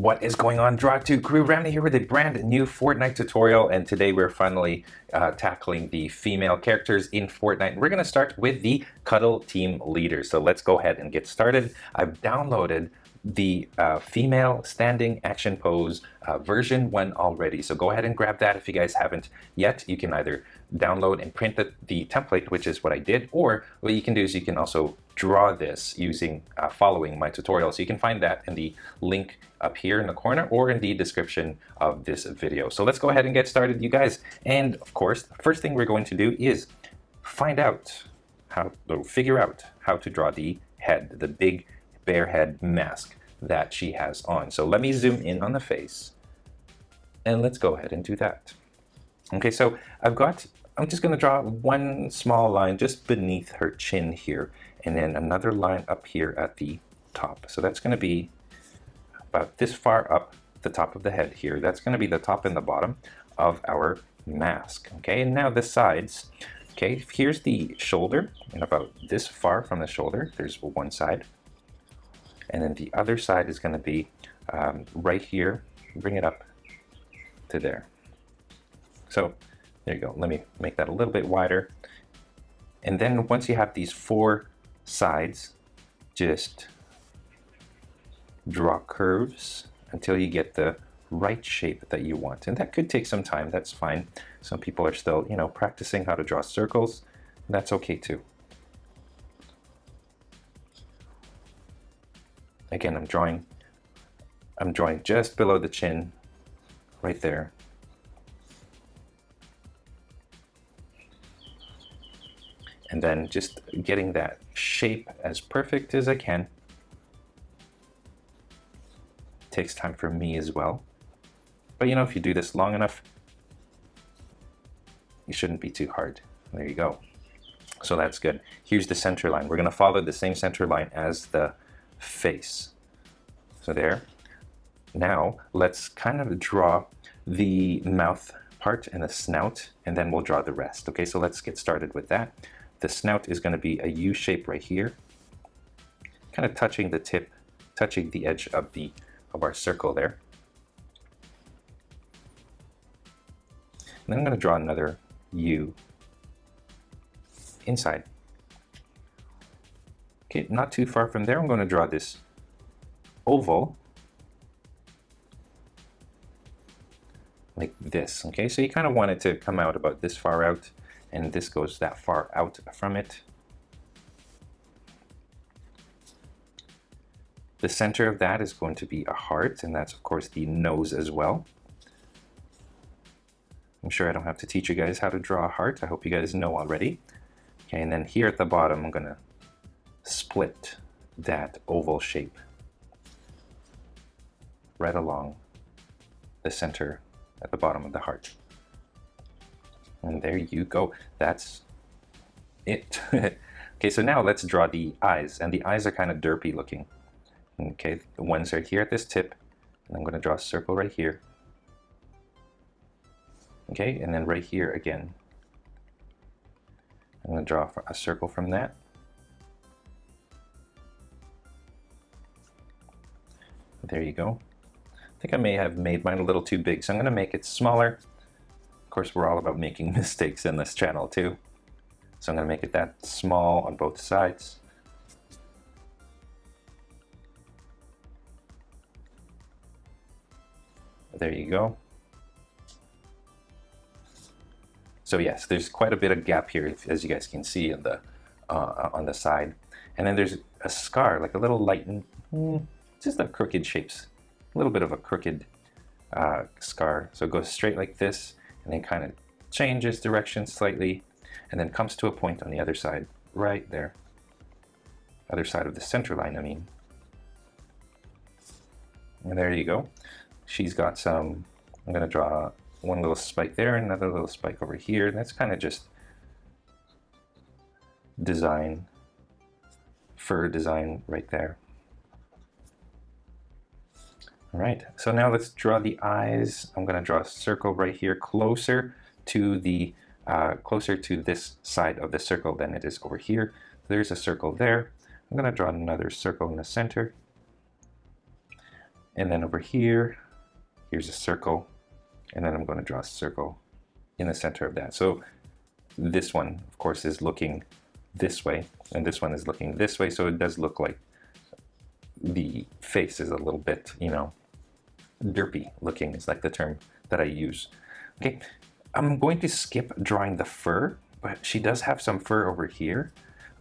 What is going on, Draw2 crew? Ramny here with a brand new Fortnite tutorial, and today we're finally tackling the female characters in Fortnite. We're going to start with the Cuddle Team Leader. So let's go ahead and get started. I've downloaded the female standing action pose version 1 already. So go ahead and grab that if you guys haven't yet. You can either download and print the template, which is what I did, or what you can do is you can also draw this using following my tutorial. So you can find that in the link up here in the corner or in the description of this video. So let's go ahead and get started, you guys. And of course, the first thing we're going to do is figure out how to draw the head, the big bear head mask that she has on. So let me zoom in on the face and let's go ahead and do that. Okay, so I'm just going to draw one small line just beneath her chin here, and then another line up here at the top. So that's going to be about this far up the top of the head here. That's going to be the top and the bottom of our mask. Okay, and now the sides. Okay, here's the shoulder, and about this far from the shoulder, there's one side. And then the other side is going to be right here. Bring it up to there. So there you go. Let me make that a little bit wider. And then once you have these 4 sides, just draw curves until you get the right shape that you want. And that could take some time. That's fine. Some people are still, practicing how to draw circles. That's okay too. Again, I'm drawing just below the chin, right there. And then just getting that shape as perfect as I can. Takes time for me as well. But if you do this long enough, you shouldn't be too hard. There you go. So that's good. Here's the center line. We're going to follow the same center line as the face. So there. Now let's kind of draw the mouth part and the snout, and then we'll draw the rest. Okay, so let's get started with that. The snout is going to be a U shape right here, kind of touching the edge of our circle there. And then I'm going to draw another U inside. Okay, not too far from there, I'm going to draw this oval like this. Okay, so you kind of want it to come out about this far out, and this goes that far out from it. The center of that is going to be a heart, and that's of course the nose as well. I'm sure I don't have to teach you guys how to draw a heart. I hope you guys know already. Okay, and then here at the bottom, I'm going to split that oval shape right along the center at the bottom of the heart. And there you go. That's it. Okay, so now let's draw the eyes, and the eyes are kind of derpy looking. Okay, the ones are here at this tip, and I'm going to draw a circle right here. Okay, and then right here again. I'm going to draw a circle from that. There you go. I think I may have made mine a little too big, so I'm going to make it smaller. Of course, we're all about making mistakes in this channel too. So I'm going to make it that small on both sides. There you go. So yes, there's quite a bit of gap here, as you guys can see on the side. And then there's a scar, like a little lightened, just a crooked shapes. A little bit of a crooked scar. So it goes straight like this, and then kind of changes direction slightly, and then comes to a point on the other side, right there. Other side of the center line, I mean. And there you go. She's got some, I'm going to draw one little spike there, and another little spike over here. That's kind of just design, fur design right there. All right, so now let's draw the eyes. I'm going to draw a circle right here, closer to this side of the circle than it is over here. There's a circle there. I'm going to draw another circle in the center. And then over here, here's a circle. And then I'm going to draw a circle in the center of that. So this one, of course, is looking this way, and this one is looking this way. So it does look like the face is a little bit, you know, derpy looking is like the term that I use. Okay, I'm going to skip drawing the fur, but she does have some fur over here,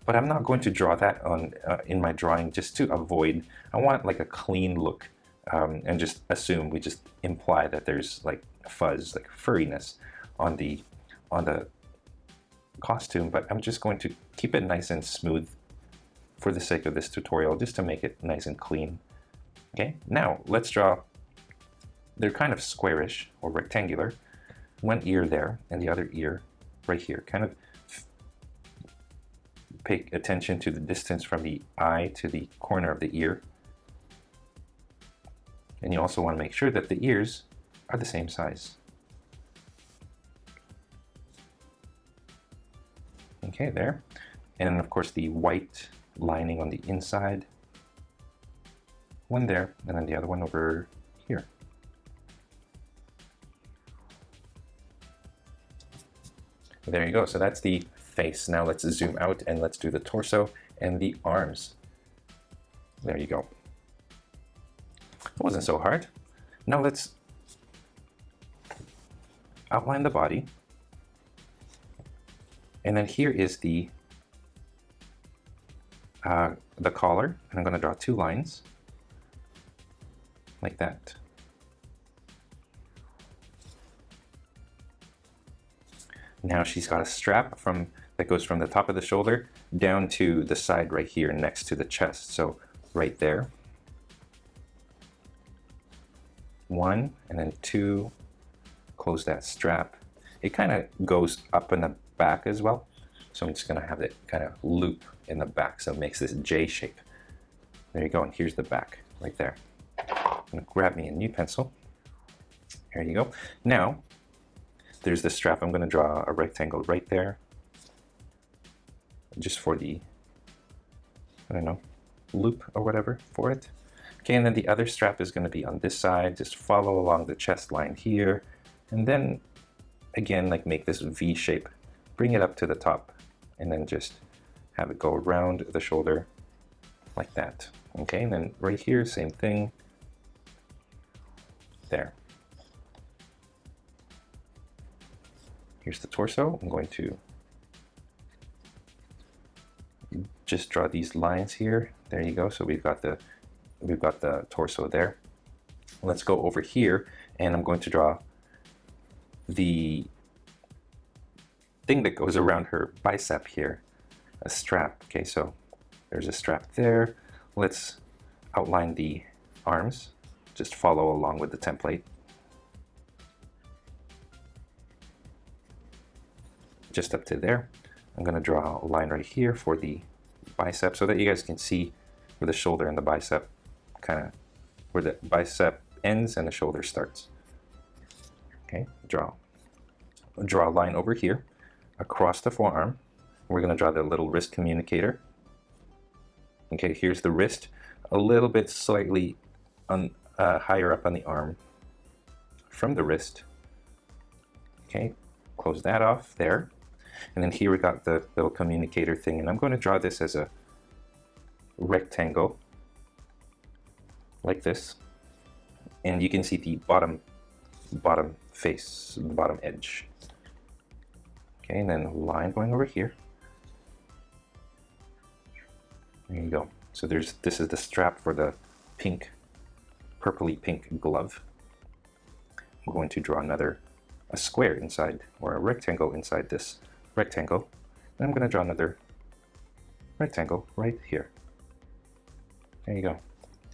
but I'm not going to draw that on in my drawing just to avoid, I want like a clean look, and just assume, we just imply that there's like fuzz, like furriness on the costume, but I'm just going to keep it nice and smooth for the sake of this tutorial, just to make it nice and clean. Okay, now let's draw, they're kind of squarish or rectangular, one ear there and the other ear right here. Kind of pay attention to the distance from the eye to the corner of the ear. And you also want to make sure that the ears are the same size. Okay, there. And of course the white lining on the inside. One there, and then the other one over here. There you go. So that's the face. Now let's zoom out and let's do the torso and the arms. There you go. It wasn't so hard. Now let's outline the body. And then here is the collar, and I'm going to draw 2 lines like that. Now she's got a strap that goes from the top of the shoulder down to the side right here next to the chest. So right there. 1 and then 2, close that strap. It kind of goes up in the back as well. So I'm just going to have it kind of loop in the back, so it makes this J shape. There you go, and here's the back right there. I'm going to grab me a new pencil. There you go. Now, there's the strap. I'm going to draw a rectangle right there, just for the, I don't know, loop or whatever for it. Okay, and then the other strap is going to be on this side. Just follow along the chest line here, and then again, like make this V shape. Bring it up to the top, and then just have it go around the shoulder like that. Okay, and then right here, same thing. There. Here's the torso. I'm going to just draw these lines here. There you go. So we've got the torso there. Let's go over here, and I'm going to draw the thing that goes around her bicep here, a strap. Okay, so there's a strap there. Let's outline the arms. Just follow along with the template. Just up to there. I'm going to draw a line right here for the bicep so that you guys can see where the shoulder and the bicep, kind of where the bicep ends and the shoulder starts. Okay, draw a line over here across the forearm. We're going to draw the little wrist communicator. Okay, here's the wrist, a little bit slightly higher up on the arm from the wrist. Okay, close that off there. And then here we got the little communicator thing, and I'm going to draw this as a rectangle like this. And you can see the bottom face, the bottom edge. Okay, and then a line going over here. There you go. So this is the strap for the pink, purpley pink glove. I'm going to draw a square inside, or a rectangle inside this rectangle. And I'm going to draw another rectangle right here. There you go.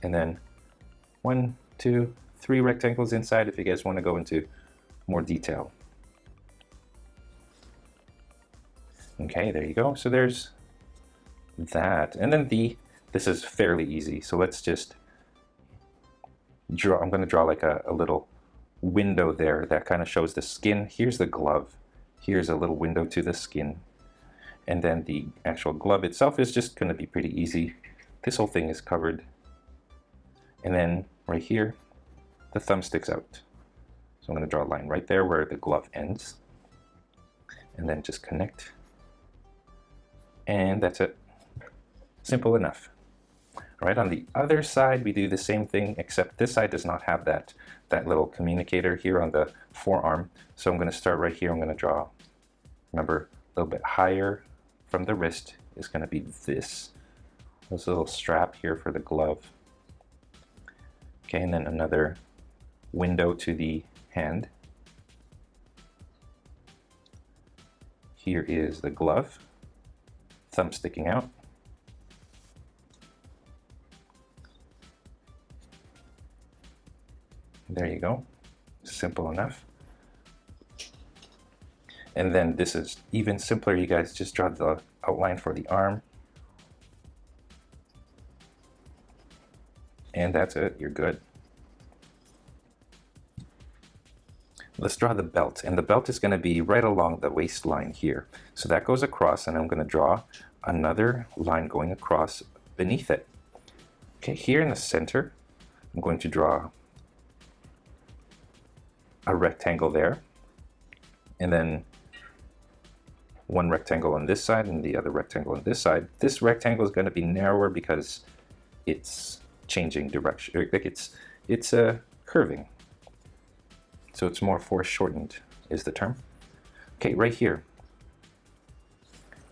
And then 1, 2, 3 rectangles inside if you guys want to go into more detail. Okay, there you go. So there's that. And then this is fairly easy. So let's just draw, I'm going to draw like a little window there that kind of shows the skin. Here's the glove. Here's a little window to the skin. And then the actual glove itself is just going to be pretty easy. This whole thing is covered. And then right here, the thumb sticks out. So I'm going to draw a line right there where the glove ends, and then just connect, and that's it. Simple enough. All right, on the other side, we do the same thing, except this side does not have that little communicator here on the forearm. So I'm going to start right here. I'm going to draw, remember, a little bit higher from the wrist is going to be this. There's a little strap here for the glove. Okay, and then another window to the hand. Here is the glove, thumb sticking out. There you go, simple enough. And then this is even simpler. You guys just draw the outline for the arm. And that's it, you're good. Let's draw the belt, and the belt is going to be right along the waistline here. So that goes across, and I'm going to draw another line going across beneath it. Okay, here in the center, I'm going to draw a rectangle there, and then one rectangle on this side and the other rectangle on this side. This rectangle is going to be narrower because it's changing direction, like it's curving. So it's more foreshortened is the term. Okay, right here.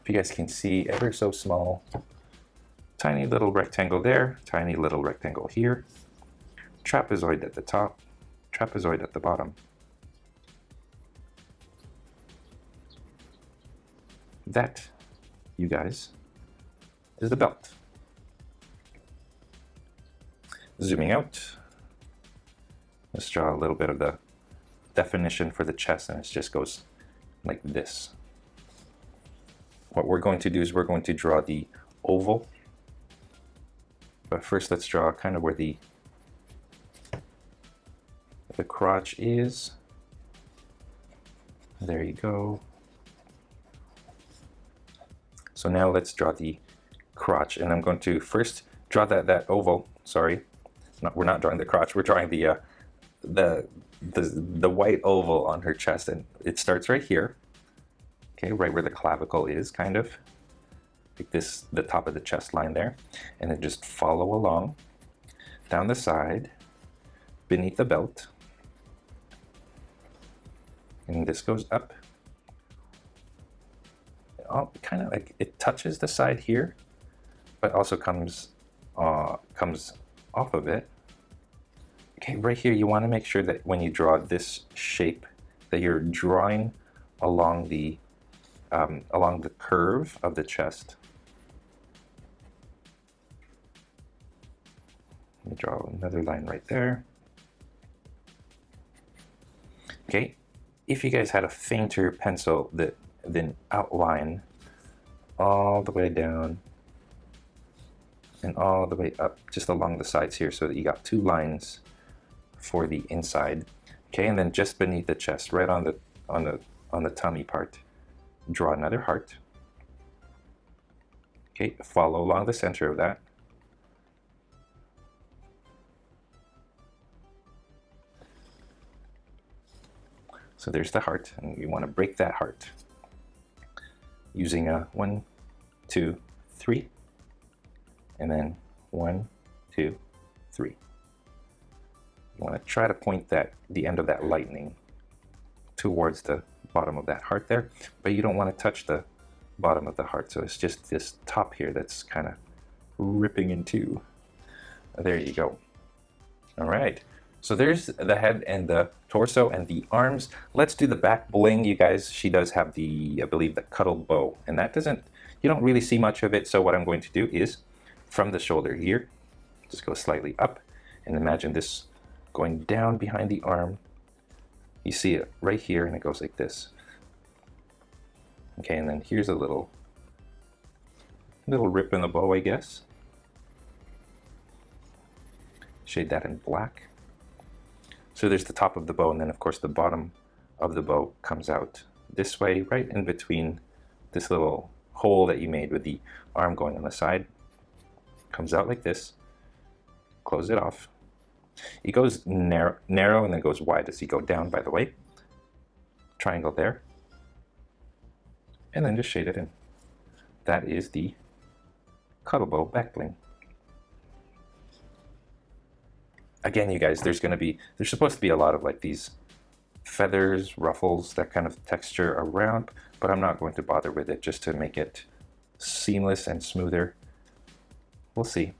If you guys can see, ever so small, tiny little rectangle there, tiny little rectangle here, trapezoid at the top, trapezoid at the bottom. That, you guys, is the belt. Zooming out, let's draw a little bit of the definition for the chest, and it just goes like this. What we're going to do is we're going to draw the oval, but first let's draw kind of where the crotch is. There you go. So now let's draw the crotch, and I'm going to first draw that oval. Sorry, we're not drawing the crotch. We're drawing the white oval on her chest, and it starts right here. Okay, right where the clavicle is, kind of like this, the top of the chest line there, and then just follow along down the side beneath the belt, and this goes up. Kind of like it touches the side here, but also comes off of it. Okay, right here you want to make sure that when you draw this shape that you're drawing along the curve of the chest. Let me draw another line right there. Okay, if you guys had a fainter pencil, then outline all the way down and all the way up, just along the sides here, so that you got two lines for the inside. Okay, and then just beneath the chest, right on the tummy part, draw another heart. Okay, follow along the center of that. So there's the heart, and you want to break that heart using a 1, 2, 3, and then 1, 2, 3. You want to try to point the end of that lightning towards the bottom of that heart there, but you don't want to touch the bottom of the heart, so it's just this top here that's kind of ripping in two. There you go. All right, so there's the head and the torso and the arms. Let's do the back bling, you guys. She does have the, I believe, the cuddle bow, and that you don't really see much of it. So what I'm going to do is from the shoulder here, just go slightly up, and imagine this going down behind the arm. You see it right here, and it goes like this. Okay, and then here's a little rip in the bow, I guess. Shade that in black. So there's the top of the bow, and then of course the bottom of the bow comes out this way, right in between this little hole that you made with the arm going on the side. Comes out like this. Close it off. It goes narrow and then goes wide as you go down, by the way. Triangle there. And then just shade it in. That is the Cuddle Bow back bling. Again, you guys, there's supposed to be a lot of like these feathers, ruffles, that kind of texture around, but I'm not going to bother with it just to make it seamless and smoother. We'll see.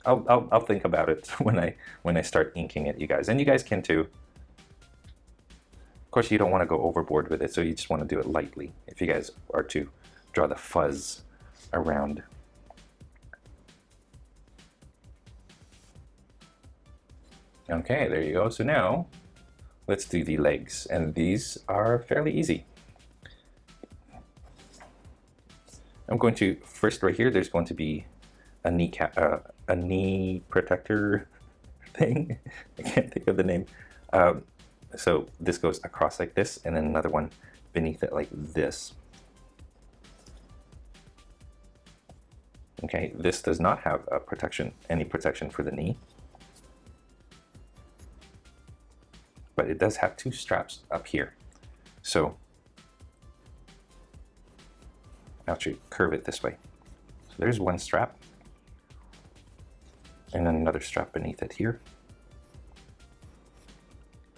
I'll think about it when I start inking it, you guys, and you guys can too. Of course, you don't want to go overboard with it, so you just want to do it lightly if you guys are to draw the fuzz around. Okay, there you go. So now let's do the legs, and these are fairly easy. I'm going to, first right here, there's going to be a knee protector thing. I can't think of the name. So this goes across like this, and then another one beneath it like this. Okay, this does not have a any protection for the knee, but it does have two straps up here. So I'll actually curve it this way. So there's one strap, and then another strap beneath it here.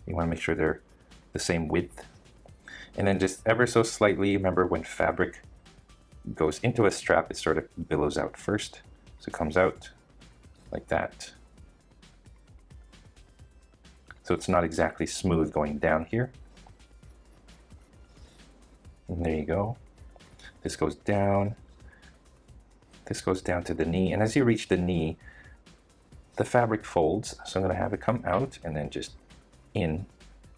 You want to make sure they're the same width. And then just ever so slightly, remember when fabric goes into a strap, it sort of billows out first. So it comes out like that. So it's not exactly smooth going down here. And there you go. This goes down. This goes down to the knee. And as you reach the knee, the fabric folds. So I'm going to have it come out and then just in,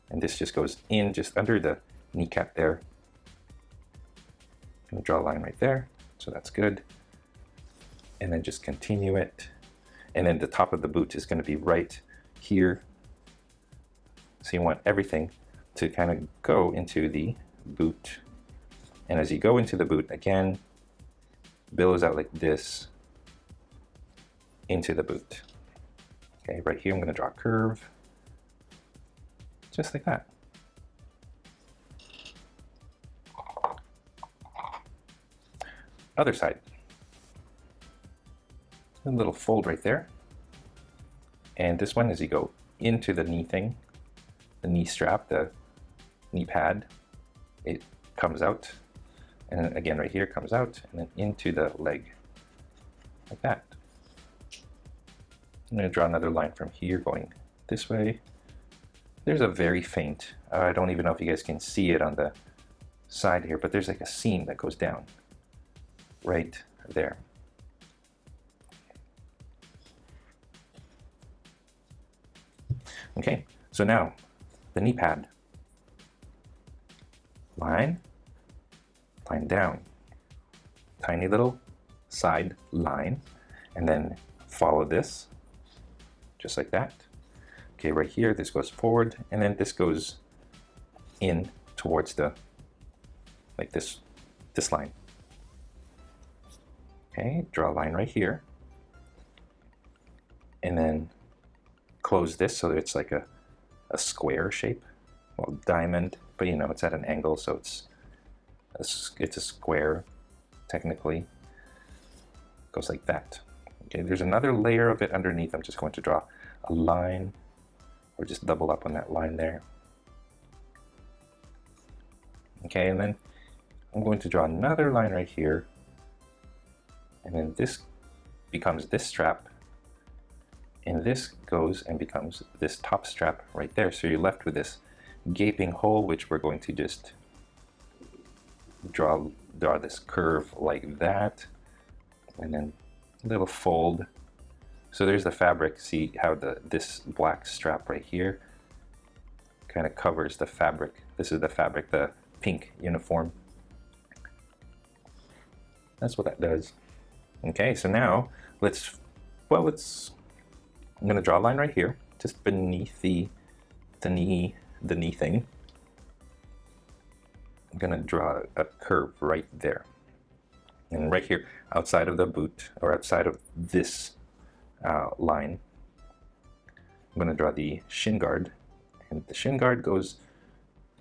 and this just goes in just under the kneecap there. I'm going to draw a line right there, so that's good. And then just continue it. And then the top of the boot is going to be right here. So you want everything to kind of go into the boot. And as you go into the boot, again, billows out like this into the boot. Okay, right here I'm going to draw a curve. Just like that. Other side. A little fold right there. And this one, as you go into the knee thing, the knee strap, the knee pad, it comes out. And then again right here comes out, and then into the leg. Like that. I'm going to draw another line from here going this way. There's a very faint, I don't even know if you guys can see it on the side here, but there's like a seam that goes down right there. Okay, so now the knee pad. Line down. Tiny little side line, and then follow this, just like that. Okay, right here, this goes forward, and then this goes in towards the, like this line. Okay, draw a line right here, and then close this so that it's like a square shape, well, diamond, but you know, it's at an angle, so it's a square, technically. Goes like that. Okay, there's another layer of it underneath. I'm just going to draw a line, or just double up on that line there. Okay, and then I'm going to draw another line right here, and then this becomes this strap, and this goes and becomes this top strap right there. So you're left with this gaping hole, which we're going to just draw this curve like that, and then a little fold. So there's the fabric. See how this black strap right here kind of covers the fabric. This is the fabric, the pink uniform. That's what that does. Okay, so now I'm going to draw a line right here, just beneath the knee thing. I'm going to draw a curve right there. And right here, outside of the boot, or outside of this line. I'm going to draw the shin guard, and the shin guard goes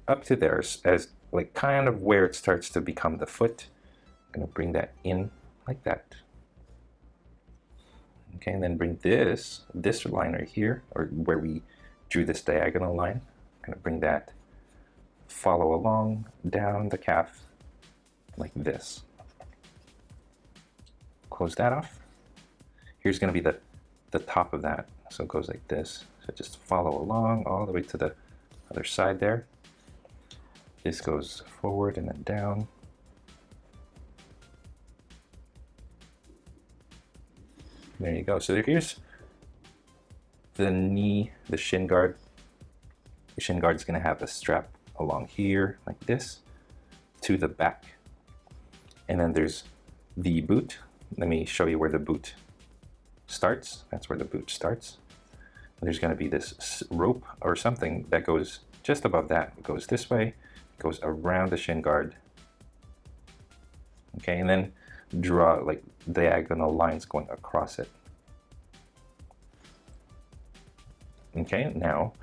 up to there as like kind of where it starts to become the foot. I'm going to bring that in like that. Okay, and then bring this line right here, or where we drew this diagonal line. I'm going to bring that, follow along down the calf like this. Close that off. Here's going to be the top of that, so it goes like this. So just follow along all the way to the other side there. This goes forward and then down. There you go. So here's the knee, the shin guard. The shin guard is going to have a strap along here like this to the back. And then there's the boot. Let me show you where the boot starts. That's where the boot starts. There's going to be this rope or something that goes just above that. It goes this way, it goes around the shin guard. Okay, and then draw like diagonal lines going across it. Okay, now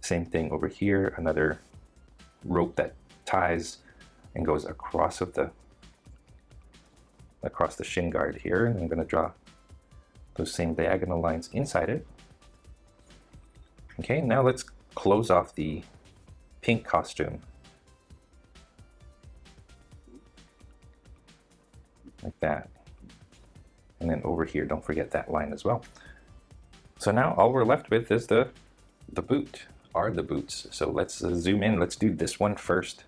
same thing over here, another rope that ties and goes across the shin guard here, and I'm going to draw those same diagonal lines inside it. Okay, now let's close off the pink costume. Like that. And then over here, don't forget that line as well. So now all we're left with is the boot, are the boots. So let's zoom in, let's do this one first.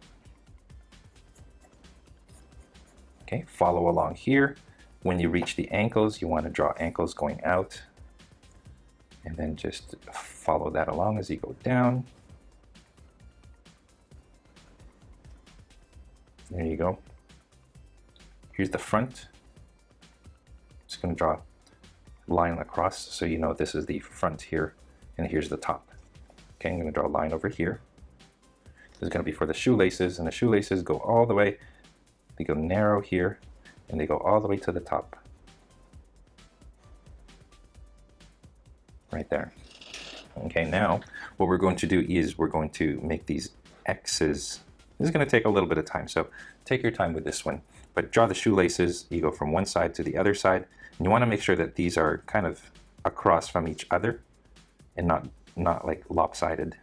Okay, follow along here. When you reach the ankles, you want to draw ankles going out. And then just follow that along as you go down. There you go. Here's the front. Just going to draw a line across so you know this is the front here, and here's the top. Okay, I'm going to draw a line over here. This is going to be for the shoelaces, and the shoelaces go all the way. They go narrow here, and they go all the way to the top. Right there. Okay, now what we're going to do is we're going to make these X's. This is going to take a little bit of time, so take your time with this one. But draw the shoelaces, you go from one side to the other side, and you want to make sure that these are kind of across from each other and not like lopsided.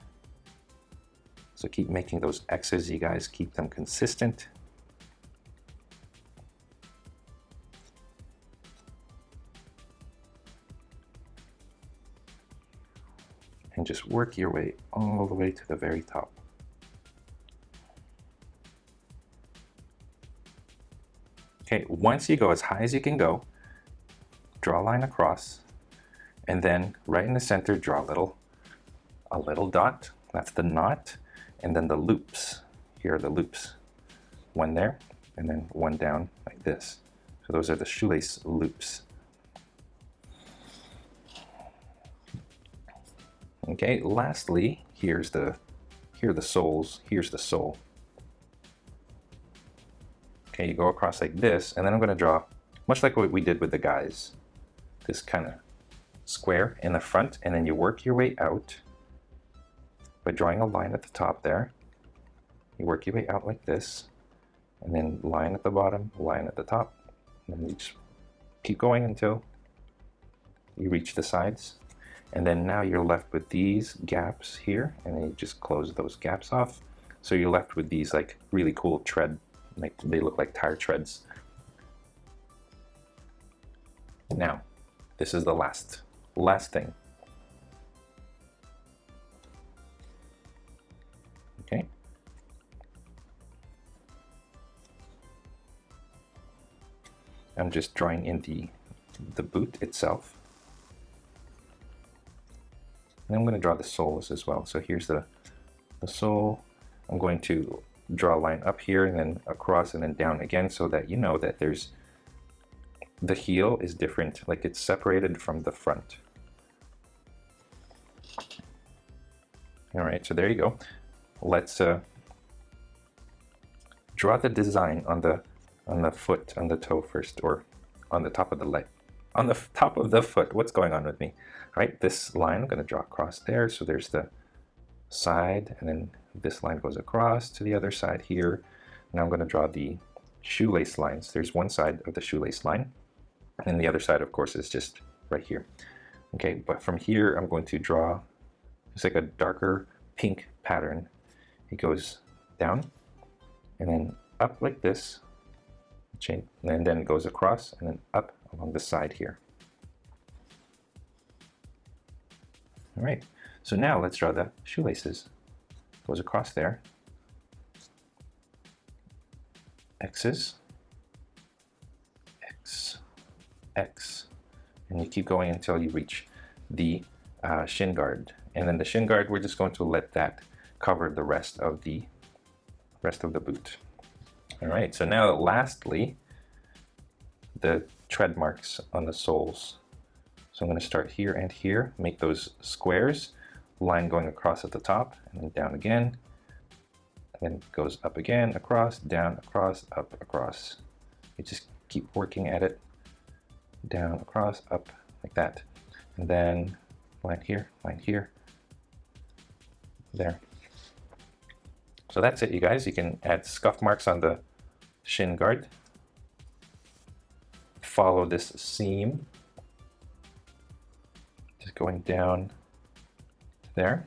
So keep making those X's, you guys, keep them consistent. And just work your way all the way to the very top. Okay, once you go as high as you can go, draw a line across, and then right in the center, draw a little dot. That's the knot, and then the loops. Here are the loops. One there, and then one down like this. So those are the shoelace loops. Okay, lastly, here are the soles. Here's the sole. Okay, you go across like this, and then I'm going to draw, much like what we did with the guys, this kind of square in the front, and then you work your way out by drawing a line at the top there. You work your way out like this, and then line at the bottom, line at the top, and then you just keep going until you reach the sides. And then now you're left with these gaps here, and then you just close those gaps off. So you're left with these like really cool tread, like they look like tire treads. Now, this is the last thing. Okay. I'm just drawing in the boot itself. And I'm going to draw the soles as well. So here's the sole. I'm going to draw a line up here and then across and then down again so that you know that the heel is different, like it's separated from the front. All right, so there you go. Let's draw the design on the foot, on the toe first, or on the top of the leg, on the top of the foot. What's going on with me? All right, this line I'm going to draw across there. So there's the side, and then this line goes across to the other side here. Now I'm going to draw the shoelace lines. There's one side of the shoelace line, and the other side, of course, is just right here. Okay, but from here I'm going to draw just like a darker pink pattern. It goes down and then up like this, chain, and then it goes across and then up along the side here. All right, so now let's draw the shoelaces. Goes across there, X's, X, X, and you keep going until you reach the shin guard. And then the shin guard, we're just going to let that cover the rest of the boot. All right, so now lastly, the tread marks on the soles. So I'm going to start here and here, make those squares, line going across at the top, and then down again, and then goes up again, across, down, across, up, across. You just keep working at it, down, across, up, like that. And then line here, there. So that's it, you guys. You can add scuff marks on the shin guard. Follow this seam, just going down there.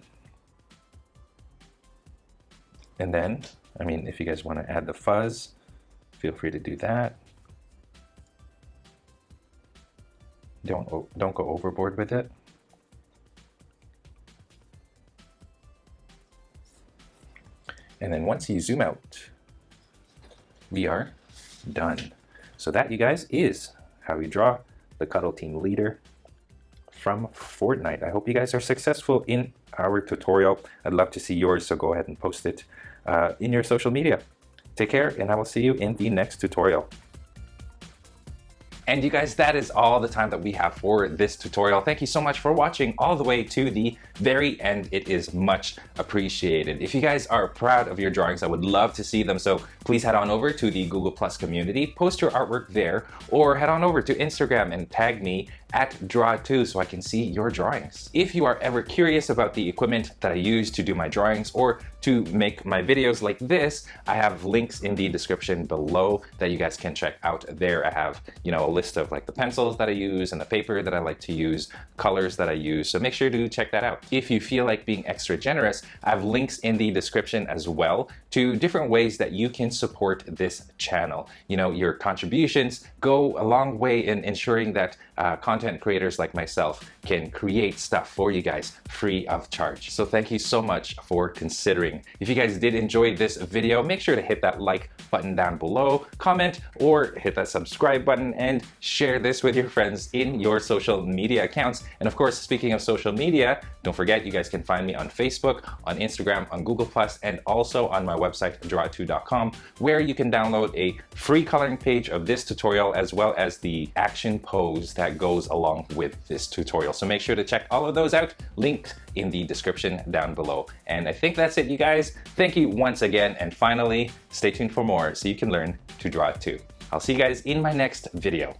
And then, I mean, if you guys want to add the fuzz, feel free to do that. Don't go overboard with it. And then once you zoom out, we are done. So that, you guys, is how we draw the Cuddle Team Leader from Fortnite. I hope you guys are successful in our tutorial. I'd love to see yours, so go ahead and post it in your social media. Take care, and I will see you in the next tutorial. And you guys, that is all the time that we have for this tutorial. Thank you so much for watching all the way to the very end. It is much appreciated. If you guys are proud of your drawings, I would love to see them. So please head on over to the Google Plus community, post your artwork there, or head on over to Instagram and tag me at Draw2 so I can see your drawings. If you are ever curious about the equipment that I use to do my drawings or to make my videos like this, I have links in the description below that you guys can check out there. I have, a list of like the pencils that I use and the paper that I like to use, colors that I use. So make sure to check that out. If you feel like being extra generous, I have links in the description as well to different ways that you can support this channel. Your contributions go a long way in ensuring that content creators like myself can create stuff for you guys free of charge. So thank you so much for considering. If you guys did enjoy this video, make sure to hit that like button down below, comment, or hit that subscribe button, and share this with your friends in your social media accounts. And of course, speaking of social media, don't forget you guys can find me on Facebook, on Instagram, on Google+, and also on my website, draw2.com, where you can download a free coloring page of this tutorial as well as the action pose that goes along with this tutorial. So make sure to check all of those out, linked in the description down below. And I think that's it, you guys. Thank you once again. And finally, stay tuned for more so you can learn to draw too. I'll see you guys in my next video.